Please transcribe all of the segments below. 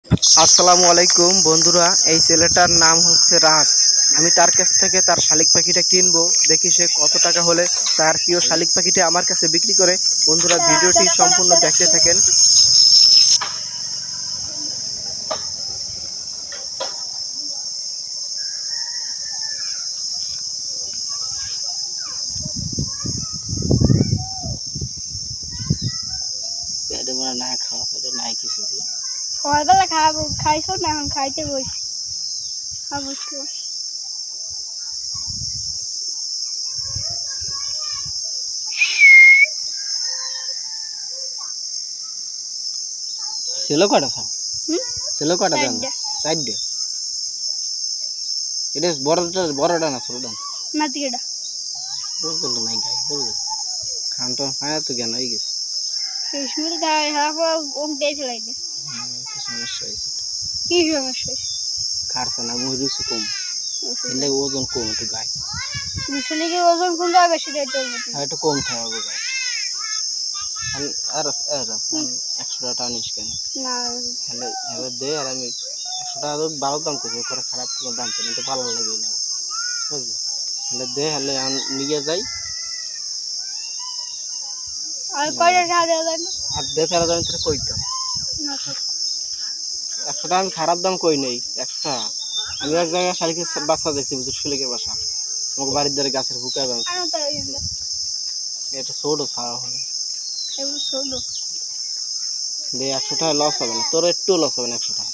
আসসালামু আলাইকুম বন্ধুরা, এই ছেলেটার নাম হচ্ছে রাজ। আমি তার কাছ থেকে তার শালিক পাখিটা কিনবো, দেখি সে কত টাকা হলে তার প্রিয় শালিক পাখিটা আমার কাছে বিক্রি করে। বন্ধুরা, ভিডিওটি সম্পূর্ণ দেখতে থাকেন। না খাওয়া নাই কিছু দিয়ে সকালবেলা খাবো, খাইছো না? এখন খাইতে বসি। অবশ্যই ছেলে কটা সব ছেলে কটা দেন? চারটে। চারটে। এটা বড়টা না ছোটটা? মাঝিটা বুঝতে নাই গাই বুঝলো খানটা খায় তো জ্ঞান হয়ে গেছে। ফিশমিল গায়ে হাফ দিয়ে ফেলাই দে। একটু সমস্যা হয়েছে, কি সমস্যা? খারছে না, মুই রুচি কম, এলে ওজন কম একটু গায়ে। মিশনে কি ওজন কোন জায়গায় বেশি দিতে হবে? আর একটু কম থাকবে গায়ে। আর 100 টাকা নিস কেন? না হলে হলে দে, আর আমি 100 টাকা ভালো দাম করবো, করে খারাপ কোনো দাম করে একটু ভালো লাগে না, বুঝলি? হলে দে, হলে নিয়ে যাই। আর কয়টা টাকা দেওয়া যায় না? আর দে, তারা আমি তোর কইতাম না তো। 100 টাকা আমি খারাপ দাম কই নেই। 100 টাকা আমি এক জায়গায় শালিকের বাচ্চা দেখছি, বুঝলি, শালিকের বাসা আমাকে বাড়ির ধারে গাছের বুকে বাঁধছে। আরো তো এগুলো এটা ছোট ছাড়া হলে এগুলো ছোট। দে, 100 টাকা লস হবে না, তোর একটু লস হবে না। 100 টাকা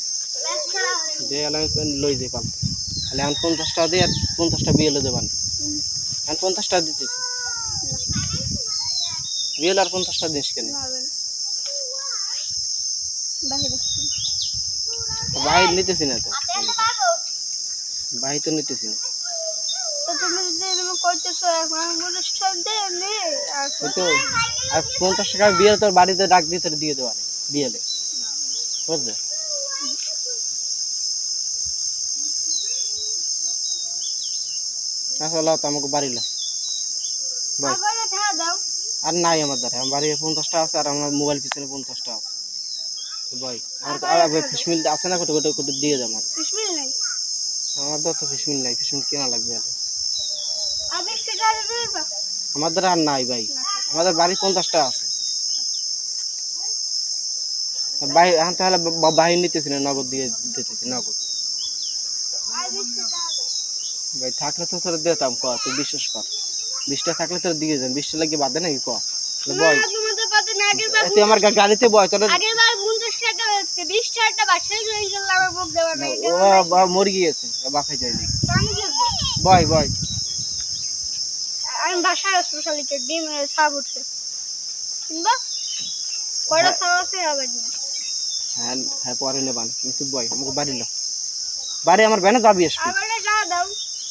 দে, আমি লই যাই পালতে। তাহলে আমি 50 টাকা দিয়ে, আর 50টা বিয়েলে দেবান। আমি 50 টাকা দিতেছি বিয়েলে, আর 50টা দিস কেন? বাহিরে বাইর নিতেছি না তো, বাইর তো নিতেছি না। তো তুমি যদি এরকম করতেছো, এখন আমি বলে সব দে নে। আর ওই তো, আর 50 টাকা বিয়েলে তোর বাড়িতে ডাক দিয়ে তোর দিয়ে দেওয়ার বিয়েলে, বুঝলে? আচ্ছা ল, তো আমাকে বাড়ি ল ভাই। কয়টা টাকা দাও? আর নাই আমার দ্বারা, আমার বাড়ি 50টা আছে, আর আমার মোবাইল পিছনে 50টা আছে ভাই। আর ফিশমিল আছে না, কত কত কত দিয়ে দাম। আর ফিশমিল নাই। আমার দ্বারা তো ফিশমিল নাই, ফিশমিল কেনা লাগবে। আর আমি টাকা দিতে পারবো? আমার দ্বারা আর নাই ভাই, আমাদের বাড়ি 50টা আছে ভাই। এখন তাহলে বাহির নিতেছি না, নগদ দিয়ে দিতেছি, নগদ ভাই। থাকলে তো তোর দিতাম, ক তুই বিশ্বাস কর। 20টা থাকলে তোর দিয়ে যান, 20টা লাগিয়ে বাদে নাকি, ক বয়। তোমাদের কথা না, আগের বার তুই আমার গাড়িতে বয়, তোর আগের বার 50 টাকা হচ্ছে, 20 টাকা বাসায় রয়ে গেল, আমার বুক দেওয়া নাই। মুরগি আছে, বাসায় যায়নি। আমি যাবো। বয় বয়। আমি বাসায় আসবো, শালিকে ডিম সাপ উঠছে কিংবা কয়টা সাপ আছে আবার না। হ্যাঁ হ্যাঁ, পরে নেবান, কিন্তু বয় আমাকে বাড়ি ল। বাড়ি আমার ভ্যানে যাবি আসবি। আমার টাকা দাও।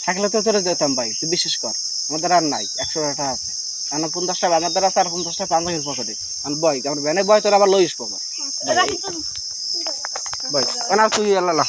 থাকলে তো তোরা দিতাম ভাই, তুই বিশ্বাস কর। আমাদের আর নাই, 100 টাকা আছে। কারণ 50টা আমার দ্বারা আছে, আর 50টা পাঞ্জাবির পকেটে। আমি বয়, আমার ভ্যানে বয়, তোর আবার লইস পকেট রাখি তো। বয়। তুই আল্লাহ